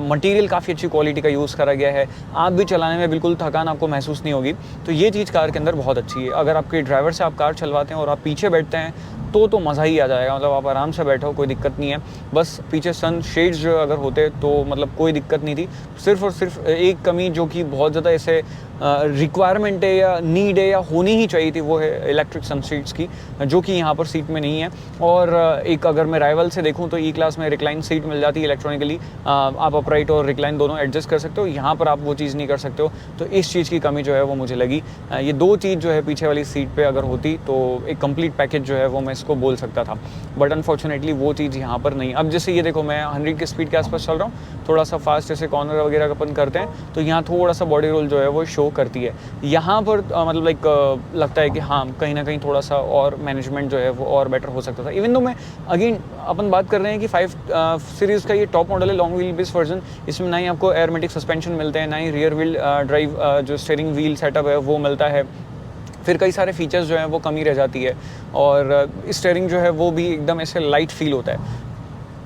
मटीरियल काफ़ी अच्छी क्वालिटी का यूज़ करा गया है, आप भी चलाने में बिल्कुल थकान आपको महसूस नहीं होगी। तो ये चीज़ कार के अंदर बहुत अच्छी है। अगर आपके ड्राइवर से आप कार चलवाते हैं और आप पीछे बैठते हैं तो मज़ा ही आ जाएगा, मतलब आप आराम से बैठो, कोई दिक्कत नहीं है। बस पीछे सन शेड्स जो अगर होते तो मतलब कोई दिक्कत नहीं थी। सिर्फ और सिर्फ एक कमी जो कि बहुत ज़्यादा ऐसे रिक्वायरमेंट है या नीड है या होनी ही चाहिए थी, वो है इलेक्ट्रिक सनसीट्स की, जो कि यहाँ पर सीट में नहीं है। और एक अगर मैं राइवल से देखूँ तो ई क्लास में रिक्लाइन सीट मिल जाती है इलेक्ट्रॉनिकली, आप अपराइट और रिक्लाइन दोनों एडजस्ट कर सकते हो, यहाँ पर आप वो चीज़ नहीं कर सकते हो। तो इस चीज़ की कमी जो है वो मुझे लगी। ये दो चीज़ जो है पीछे वाली सीट पर अगर होती तो एक कंप्लीट पैकेज जो है वो मैं इसको बोल सकता था, बट अनफॉर्चुनेटली वो चीज़ यहाँ पर नहीं। अब जैसे ये देखो, मैं 100 की स्पीड के आसपास चल रहा हूँ, थोड़ा सा फास्ट जैसे कॉर्नर वगैरह अपन करते हैं तो यहाँ थोड़ा सा बॉडी रोल जो है वो शो करती है। यहाँ पर मतलब लाइक लगता है कि हाँ कहीं ना कहीं थोड़ा सा और मैनेजमेंट जो है वो और बेटर हो सकता था। इवन दो मैं अगेन अपन बात कर रहे हैं कि 5 सीरीज़ का ये टॉप मॉडल है, लॉन्ग व्हील बेस वर्जन। इसमें ना ही आपको एयरमेटिक सस्पेंशन मिलते हैं, ना ही रियर व्हील ड्राइव जो स्टीयरिंग व्हील सेटअप है वो मिलता है। फिर कई सारे फीचर्स जो हैं वो कमी रह जाती है और स्टीयरिंग जो है वो भी एकदम ऐसे लाइट फील होता है।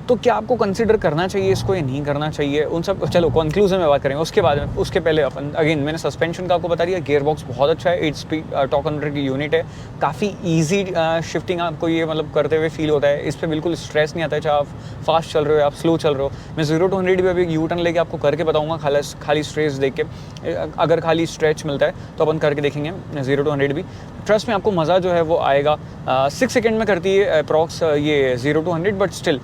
तो क्या आपको कंसिडर करना चाहिए इसको या नहीं करना चाहिए, उन सब चलो कंक्लूजन में बात करेंगे उसके बाद में। उसके पहले अपन अगेन मैंने सस्पेंशन का आपको बता दिया, गियर बॉक्स बहुत अच्छा है, 8 स्पीड टॉर्क कन्वर्टर की यूनिट है, काफ़ी ईजी शिफ्टिंग आपको ये मतलब करते हुए फील होता है। इस पर बिल्कुल स्ट्रेस नहीं आता है, चाहे आप फास्ट चल रहे हो आप स्लो चल रहे हो। मैं 0 to 100 भी अभी यू टर्न लेके आपको करके बताऊँगा, खाली स्ट्रेस देख के, अगर खाली स्ट्रेच मिलता है तो अपन करके देखेंगे 0 to 100 भी। ट्रस्ट में आपको मज़ा जो है वो आएगा। 6 सेकेंड में करती है अप्रॉक्स ये 0 to 100, but still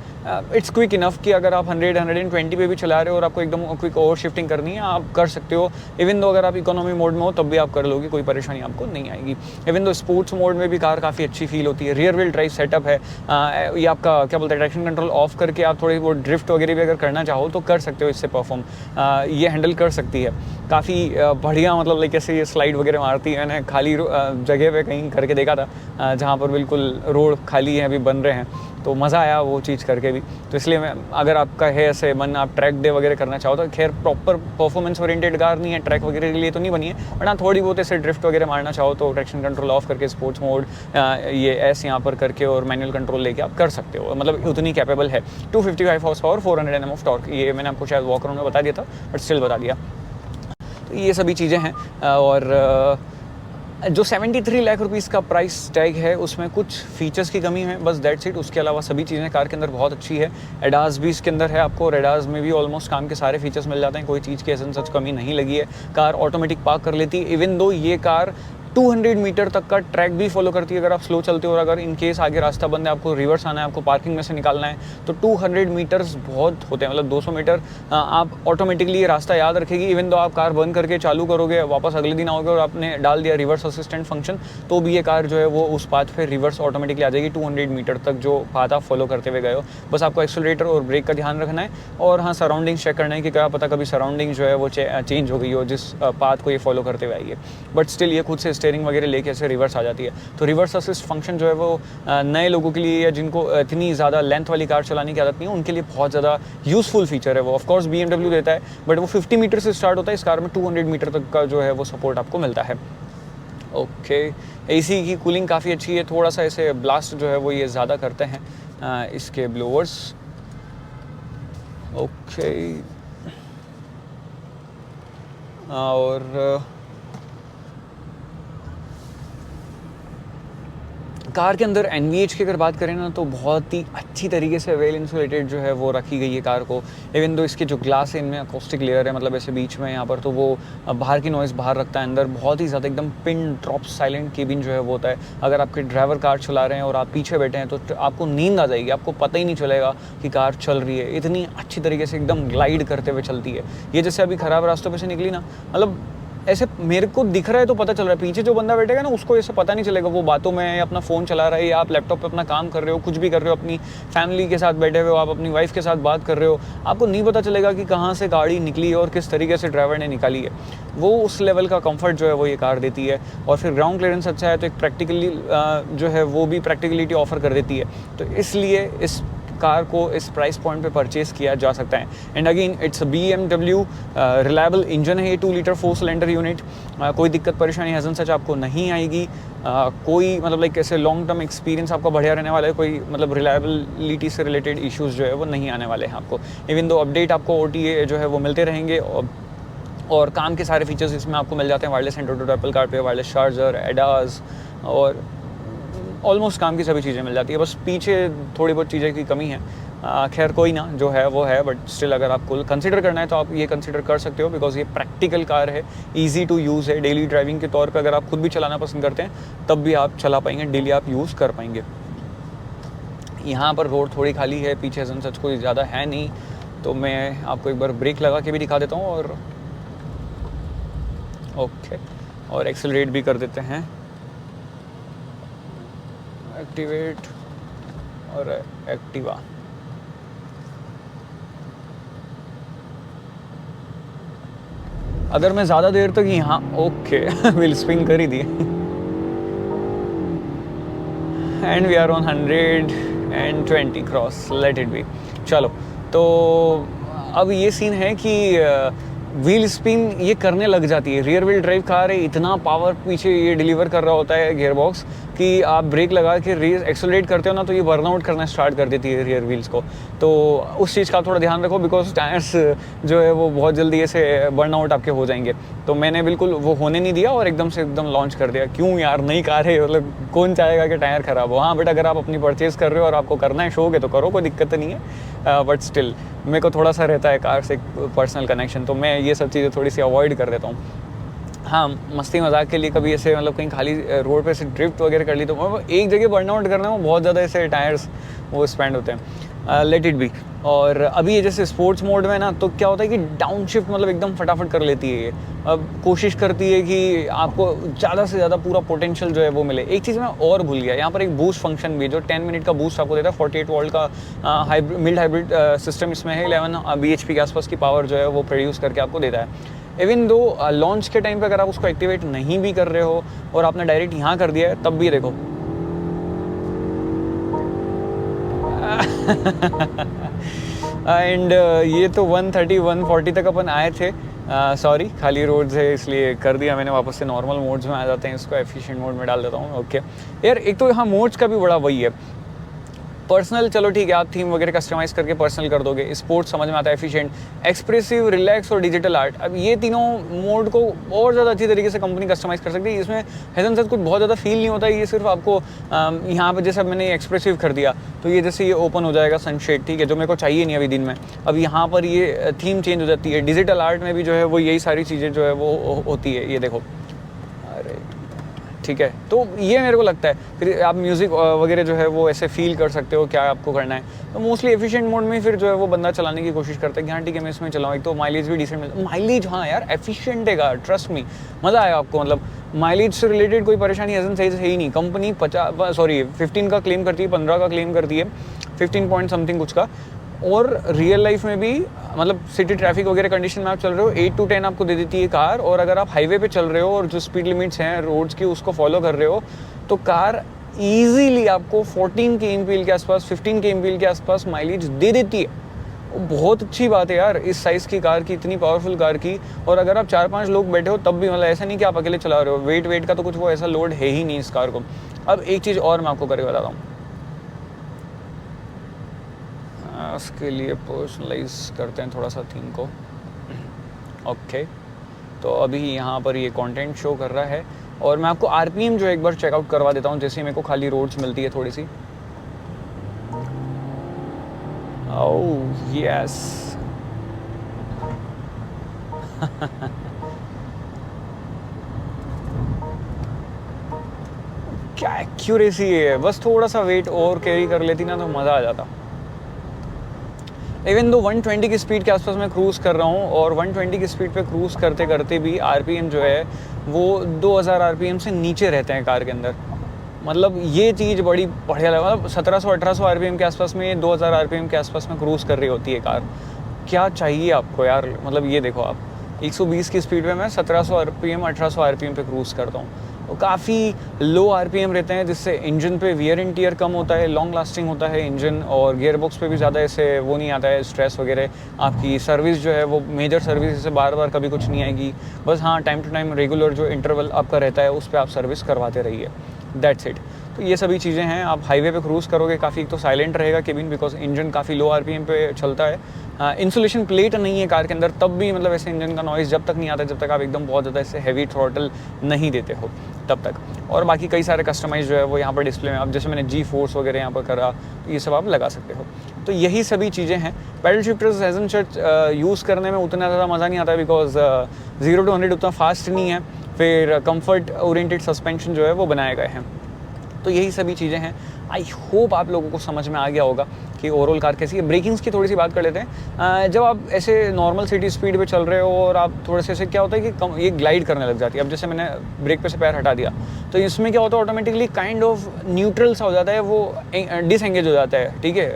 it's quick enough कि अगर आप 100-120 पे भी चला रहे हो और आपको एकदम क्विक ओवर शिफ्टिंग करनी है आप कर सकते हो। इवन दो अगर आप इकोनॉमी मोड में हो तब भी आप कर लोगे, कोई परेशानी आपको नहीं आएगी। इवन दो स्पोर्ट्स मोड में भी कार काफ़ी अच्छी फील होती है। रियर व्हील ड्राइव सेटअप है, ये आपका क्या बोलते हैं ट्रैक्शन कंट्रोल ऑफ करके आप थोड़ी वो ड्रिफ्ट वगैरह भी अगर करना चाहो तो कर सकते हो, इससे परफॉर्म ये हैंडल कर सकती है काफ़ी बढ़िया। मतलब लाइक ऐसे ये स्लाइड वगैरह मारती है ना, खाली जगह पे कहीं करके देखा था जहाँ पर बिल्कुल रोड खाली है अभी बन रहे हैं, तो मज़ा आया वो चीज़ करके भी। तो इसलिए मैं अगर आपका है ऐसे मन आप ट्रैक डे वगैरह करना चाहो तो, खैर प्रॉपर परफॉर्मेंस ओरिएंटेड कार नहीं है, ट्रैक वगैरह के लिए तो नहीं बनी है, बट हाँ थोड़ी बहुत ऐसे ड्रिफ्ट वगैरह मारना चाहो तो ट्रैक्शन कंट्रोल ऑफ करके स्पोर्ट्स मोड ये ऐसे यहाँ पर करके और मैनुअल कंट्रोल लेके आप कर सकते हो, मतलब उतनी कैपेबल है। 255 horse power, 400 Nm of torque, ये मैंने आपको शायद वॉक अराउंड में बता दिया था बट स्टिल बता दिया। तो ये सभी चीज़ें हैं और जो 73 लाख रुपीस का प्राइस टैग है उसमें कुछ फीचर्स की कमी है, बस दैट्स इट। उसके अलावा सभी चीज़ें कार के अंदर बहुत अच्छी है। एडास भी इसके अंदर है आपको, और एडास में भी ऑलमोस्ट काम के सारे फीचर्स मिल जाते हैं, कोई चीज़ की ऐसा सच कमी नहीं लगी है। कार ऑटोमेटिक पार्क कर लेती है, इवन दो ये कार 200 मीटर तक का ट्रैक भी फॉलो करती है अगर आप स्लो चलते हो, और अगर इन केस आगे रास्ता बंद है आपको रिवर्स आना है, आपको पार्किंग में से निकालना है तो 200 मीटर्स बहुत होते हैं, मतलब 200 मीटर आप ऑटोमेटिकली ये रास्ता याद रखेगी। इवन दो आप कार बंद करके चालू करोगे, वापस अगले दिन आओगे और आपने डाल दिया रिवर्स असिस्टेंट फंक्शन, तो भी ये कार जो है वो उस पाथ पे रिवर्स ऑटोमेटिकली आ जाएगी 200 मीटर तक जो पाथ आप फॉलो करते हुए गए हो। बस आपको एक्सेलरेटर और ब्रेक का ध्यान रखना है, और हाँ सराउंडिंग चेक करना है कि क्या पता कभी सराउंडिंग जो है वो चेंज हो गई हो जिस पाथ को ये फॉलो करते हुए आई है, बट स्टिल ये खुद से स्टीयरिंग वगैरह लेके ऐसे रिवर्स आ जाती है। तो रिवर्स असिस्ट फंक्शन जो है वो नए लोगों के लिए या जिनको इतनी ज़्यादा लेंथ वाली कार चलाने की आदत नहीं है उनके लिए बहुत ज़्यादा यूज़फुल फीचर है वो। ऑफकोर्स BMW देता है बट वो 50 मीटर से स्टार्ट होता है, इस कार में 200 मीटर तक का जो है वो सपोर्ट आपको मिलता है। ओके, AC की कूलिंग काफ़ी अच्छी है, थोड़ा सा ऐसे ब्लास्ट जो है वो ये ज़्यादा करते हैं इसके ब्लोअर्स। ओके, और कार के अंदर NVH की अगर बात करें ना तो बहुत ही अच्छी तरीके से वेल इंसुलेटेड जो है वो रखी गई है कार को। इवन दो इसके जो ग्लास है इनमें अकोस्टिक लेयर है, मतलब ऐसे बीच में यहाँ पर, तो वो बाहर की नॉइज़ बाहर रखता है, अंदर बहुत ही ज़्यादा एकदम पिन ड्रॉप साइलेंट केबिन जो है वो होता है। अगर आपके ड्राइवर कार चला रहे हैं और आप पीछे बैठे हैं तो आपको नींद आ जाएगी, आपको पता ही नहीं चलेगा कि कार चल रही है, इतनी अच्छी तरीके से एकदम ग्लाइड करते हुए चलती है। ये जैसे अभी ख़राब रास्तों पर से निकली ना, मतलब ऐसे मेरे को दिख रहा है तो पता चल रहा है, पीछे जो बंदा बैठेगा ना उसको ऐसे पता नहीं चलेगा, वो बातों में या अपना फ़ोन चला रहा है या आप लैपटॉप पे अपना काम कर रहे हो, कुछ भी कर रहे हो, अपनी फैमिली के साथ बैठे हुए हो, आप अपनी वाइफ के साथ बात कर रहे हो, आपको नहीं पता चलेगा कि कहाँ से गाड़ी निकली है और किस तरीके से ड्राइवर ने निकाली है। वो उस लेवल का कंफर्ट जो है वो ये कार देती है। और फिर ग्राउंड क्लियरेंस अच्छा है तो एक प्रैक्टिकली जो है वो भी प्रैक्टिकलिटी ऑफर कर देती है। तो इसलिए इस कार को इस प्राइस पॉइंट पे परचेज़ किया जा सकता है। And again it's BMW reliable engine है ये, 2 लीटर 4 सिलेंडर यूनिट। कोई दिक्कत परेशानी एज सच आपको नहीं आएगी। कोई मतलब लाइक ऐसे लॉन्ग टर्म एक्सपीरियंस आपका बढ़िया रहने वाला है, कोई मतलब रिलायबिलिटी से रिलेटेड इश्यूज़ जो है वो नहीं आने वाले हैं आपको। इवन दो अपडेट आपको OTA जो है वो मिलते रहेंगे और काम के सारे फीचर्स इसमें आपको मिल जाते हैं। Wireless Android auto Apple car पे, वायरलेस चार्जर, ADAS और ऑलमोस्ट काम की सभी चीज़ें मिल जाती है। बस पीछे थोड़ी बहुत चीज़ें की कमी है, खैर कोई ना, जो है वो है। बट स्टिल अगर आपको कंसिडर करना है तो आप ये कंसिडर कर सकते हो, बिकॉज ये प्रैक्टिकल कार है, ईजी टू यूज़ है। डेली ड्राइविंग के तौर पे अगर आप खुद भी चलाना पसंद करते हैं तब भी आप चला पाएंगे, डेली आप यूज़ कर पाएंगे। यहाँ पर रोड थोड़ी खाली है, पीछे सच कोई ज़्यादा है नहीं, तो मैं आपको एक बार ब्रेक लगा के भी दिखा देता हूँ और ओके, और एक्सेलरेट भी कर देते हैं, एक्टिवेट और एक्टिवा। अगर मैं ज़्यादा देर तक यहाँ ओके व्हील स्पिन कर ही दी and we are on 120 cross, let it be. चलो, तो अब ये सीन है कि व्हील स्पिन ये करने लग जाती है। रियर व्हील ड्राइव कार है, इतना पावर पीछे ये डिलीवर कर रहा होता है गियर बॉक्स कि आप ब्रेक लगा के एक्सेलरेट करते हो ना तो ये बर्नआउट करना स्टार्ट कर देती है रियर व्हील्स को। तो उस चीज़ का थोड़ा ध्यान रखो, बिकॉज टायर्स जो है वो बहुत जल्दी ऐसे बर्नआउट आपके हो जाएंगे। तो मैंने बिल्कुल वो होने नहीं दिया और एकदम से एकदम लॉन्च कर दिया। क्यों यार, नई कार है, मतलब कौन चाहेगा कि टायर ख़राब हो। हाँ बट अगर आप अपनी परचेज़ कर रहे हो और आपको करना है शौक है तो करो, कोई दिक्कत नहीं है। बट स्टिल मेरे को थोड़ा सा रहता है कार से पर्सनल कनेक्शन, तो मैं ये सब चीज़ें थोड़ी सी अवॉइड कर देता हूँ। हाँ, मस्ती मजाक के लिए कभी ऐसे मतलब कहीं खाली रोड पे से ड्रिफ्ट वगैरह कर ली तो एक जगह बर्नआउट करना में बहुत ज़्यादा ऐसे टायर्स वो स्पेंड होते हैं, लेट इट बी। और अभी ये जैसे स्पोर्ट्स मोड में ना तो क्या होता है कि डाउन शिफ्ट मतलब एकदम फटाफट कर लेती है ये। अब कोशिश करती है कि आपको ज़्यादा से ज़्यादा पूरा पोटेंशियल जो है वो मिले। एक चीज़ मैं और भूल गया, यहाँ पर एक बूस्ट फंक्शन भी है जो 10 मिनट का बूस्ट आपको देता है। 48 वोल्ट का मिल्ड हाइब्रिड सिस्टम इसमें है। 11 bhp के आसपास की पावर जो है वो प्रोड्यूस करके आपको देता है। इवन दो लॉन्च के टाइम पे अगर आप उसको एक्टिवेट नहीं भी कर रहे हो और आपने डायरेक्ट यहाँ कर दिया है तब भी देखो एंड ये तो 130 140 तक अपन आए थे। सॉरी, खाली रोड्स है इसलिए कर दिया मैंने, वापस से नॉर्मल मोड्स में आ जाते हैं। इसको एफिशिएंट मोड में डाल देता हूँ। ओके यार, एक तो यहाँ मोड्स का भी बड़ा वही है। पर्सनल चलो ठीक है, आप थीम वगैरह कस्टमाइज़ करके पर्सनल कर दोगे। स्पोर्ट्स समझ में आता है, एफिशिएंट, एक्सप्रेसिव, रिलैक्स और डिजिटल आर्ट। अब ये तीनों मोड को और ज़्यादा अच्छी तरीके से कंपनी कस्टमाइज़ कर सकती है। इसमें हैज़न सच कुछ बहुत ज़्यादा फील नहीं होता है। ये सिर्फ आपको यहाँ पर जैसे मैंने एक्सप्रेसिव कर दिया तो ये जैसे ये ओपन हो जाएगा सनशेड, ठीक है, जो मेरे को चाहिए नहीं अभी दिन में। अब यहाँ पर ये थीम चेंज हो जाती है। डिजिटल आर्ट में भी जो है वो यही सारी चीज़ें जो है वो होती है। ये देखो, अरे ठीक है, तो ये मेरे को लगता है। फिर आप म्यूज़िक वगैरह जो है वो ऐसे फील कर सकते हो क्या आपको करना है। तो मोस्टली एफिशिएंट मोड में फिर जो है वो बंदा चलाने की कोशिश करता है कि हाँ ठीक है मैं इसमें चलाऊँ। एक तो माइलेज भी डिसेंट मिलता है। माइलेज हाँ यार एफिशिएंट है, ट्रस्ट मी, मज़ा आएगा आपको। मतलब माइलेज से रिलेटेड कोई परेशानी एजन सही से है ही नहीं। कंपनी 15 का क्लेम करती है, 15 का क्लेम करती है, 15 पॉइंट समथिंग कुछ का। और रियल लाइफ में भी मतलब सिटी ट्रैफिक वगैरह कंडीशन में आप चल रहे हो 8 to 10 आपको दे देती है कार। और अगर आप हाईवे पे चल रहे हो और जो स्पीड लिमिट्स हैं रोड्स की उसको फॉलो कर रहे हो तो कार ईजीली आपको 14 kmpl के आसपास, 15 kmpl के आसपास माइलेज दे देती है। वो बहुत अच्छी बात है यार इस साइज़ की कार की, इतनी पावरफुल कार की। और अगर आप 4-5 लोग बैठे हो तब भी मतलब ऐसा नहीं कि आप अकेले चला रहे हो। वेट का तो कुछ वो ऐसा लोड है ही नहीं इस कार को। अब एक चीज़ और मैं आपको करके बताता हूँ, उसके लिए पर्सनलाइज करते हैं थोड़ा सा थीम को। ओके, तो अभी यहाँ पर ये कंटेंट शो कर रहा है और मैं आपको आरपीएम जो एक बार चेकआउट करवा देता हूँ, जैसे मेरे को खाली रोड्स मिलती है थोड़ी सी। ओह यस क्या एक्यूरेसी है। बस थोड़ा सा वेट और कैरी कर लेती ना तो मज़ा आ जाता। इवन दो 120 की स्पीड के आसपास मैं क्रूज़ कर रहा हूँ, और 120 की स्पीड पे क्रूज़ करते करते भी आरपीएम जो है वो 2000 आरपीएम से नीचे रहते हैं कार के अंदर। मतलब ये चीज़ बड़ी बढ़िया लगा। मतलब 1700-1800 आरपीएम के आसपास में 2000 आरपीएम के आसपास में क्रूज़ कर रही होती है कार। क्या चाहिए आपको यार। मतलब ये देखो आप, 120 की स्पीड पे मैं 1700 आरपीएम 1800 आरपीएम पे क्रूज़ करता हूँ। वो काफ़ी लो आरपीएम रहते हैं, जिससे इंजन पे वियर एंड टियर कम होता है, लॉन्ग लास्टिंग होता है इंजन, और गियर बॉक्स पे भी ज़्यादा ऐसे वो नहीं आता है स्ट्रेस वगैरह। आपकी सर्विस जो है वो मेजर सर्विस जैसे बार बार कभी कुछ नहीं आएगी। बस हाँ, टाइम टू टाइम रेगुलर जो इंटरवल आपका रहता है उस पर आप सर्विस करवाते रहिए, दैट्स इट। तो ये सभी चीज़ें हैं। आप हाईवे पे क्रूज़ करोगे, काफ़ी तो साइलेंट रहेगा केबिन, बिकॉज इंजन काफ़ी लो आरपीएम पे चलता है। इंसुलेशन प्लेट नहीं है कार के अंदर, तब भी मतलब ऐसे इंजन का नॉइज़ जब तक नहीं आता जब तक आप एकदम बहुत ज़्यादा ऐसे हैवी थ्रॉटल नहीं देते हो तब तक। और बाकी कई सारे कस्टमाइज़ जो है वो यहाँ पर डिस्प्ले में, अब जैसे मैंने जी फोर्स वगैरह यहाँ पर करा, तो ये सब आप लगा सकते हो। तो यही सभी चीज़ें हैं। Paddle shifters as an such use करने में उतना ज़्यादा मज़ा नहीं आता, बिकॉज 0 to 100 उतना फास्ट नहीं है। फिर कंफर्ट ओरिएंटेड सस्पेंशन जो है वो बनाए गए हैं। तो यही सभी चीज़ें हैं। आई होप आप लोगों को समझ में आ गया होगा कि ओवरऑल कार कैसी है। ब्रेकिंग्स की थोड़ी सी बात कर लेते हैं। जब आप ऐसे नॉर्मल सिटी स्पीड पे चल रहे हो और आप थोड़े से ऐसे, क्या होता है कि ये ग्लाइड करने लग जाती है। अब जैसे मैंने ब्रेक पे से पैर हटा दिया, तो इसमें क्या होता है, ऑटोमेटिकली काइंड ऑफ न्यूट्रल सा हो जाता है, वो डिसएंगेज हो जाता है। ठीक है,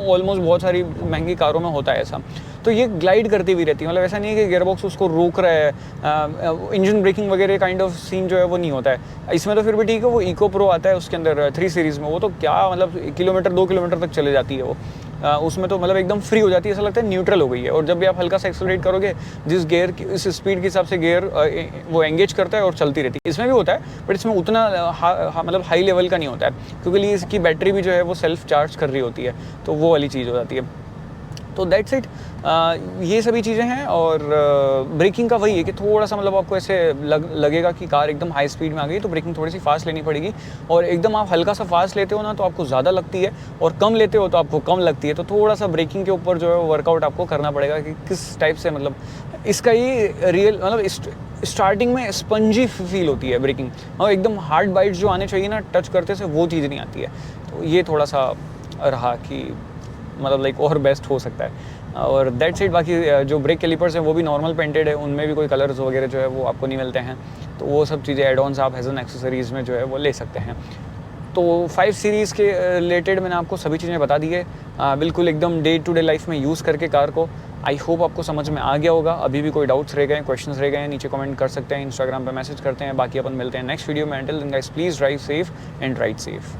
ऑलमोस्ट बहुत सारी महंगी कारों में होता है ऐसा। तो ये ग्लाइड करती हुई रहती है, मतलब ऐसा नहीं है कि गियरबॉक्स उसको रोक रहा है। इंजन ब्रेकिंग वगैरह काइंड ऑफ सीन जो है वो नहीं होता है इसमें। तो फिर भी ठीक है, वो इको प्रो आता है उसके अंदर 3 सीरीज़ में, वो तो क्या मतलब 1 किलोमीटर 2 किलोमीटर तक चले जाती है वो। उसमें तो मतलब एकदम फ्री हो जाती है, ऐसा लगता है न्यूट्रल हो गई है। और जब भी आप हल्का सा एक्सेलरेट करोगे, जिस गियर की इस स्पीड के हिसाब से गियर वो एंगेज करता है और चलती रहती है। इसमें भी होता है, बट इसमें उतना मतलब हाई लेवल का नहीं होता है, क्योंकि इसकी बैटरी भी जो है वो सेल्फ चार्ज कर रही होती है, तो वो वाली चीज़ हो जाती है। तो दैट्स इट। ये सभी चीज़ें हैं। और ब्रेकिंग का वही है कि थोड़ा सा मतलब आपको ऐसे लगेगा कि कार एकदम हाई स्पीड में आ गई, तो ब्रेकिंग थोड़ी सी फास्ट लेनी पड़ेगी। और एकदम आप हल्का सा फास्ट लेते हो ना तो आपको ज़्यादा लगती है, और कम लेते हो तो आपको कम लगती है। तो थोड़ा सा ब्रेकिंग के ऊपर जो है वर्कआउट आपको करना पड़ेगा कि किस टाइप से, मतलब इसका ये रियल मतलब स्टार्टिंग में स्पंजी फील होती है ब्रेकिंग, और एकदम हार्ड बाइट्स जो आने चाहिए ना टच करते से, वो चीज़ नहीं आती है। तो ये थोड़ा सा रहा कि मतलब लाइक और बेस्ट हो सकता है। और दैट्स इट। बाकी जो ब्रेक कैलिपर्स हैं वो भी नॉर्मल पेंटेड है, उनमें भी कोई कलर्स वगैरह जो है वो आपको नहीं मिलते हैं। तो वो सब चीज़ें एड ऑन्स आप हेज़न एक्सेसरीज़ में जो है वो ले सकते हैं। तो 5 सीरीज़ के रिलेटेड मैंने आपको सभी चीज़ें बता दी है, बिल्कुल एकदम डे टू डे लाइफ में यूज़ करके कार को। आई होप आपको समझ में आ गया होगा। अभी भी कोई डाउट्स रह गए, क्वेश्चंस रह गए हैं, नीचे कमेंट कर सकते हैं, इंस्टाग्राम पे मैसेज करते हैं। बाकी अपन मिलते हैं नेक्स्ट वीडियो में। Until then guys, please drive safe and ride safe.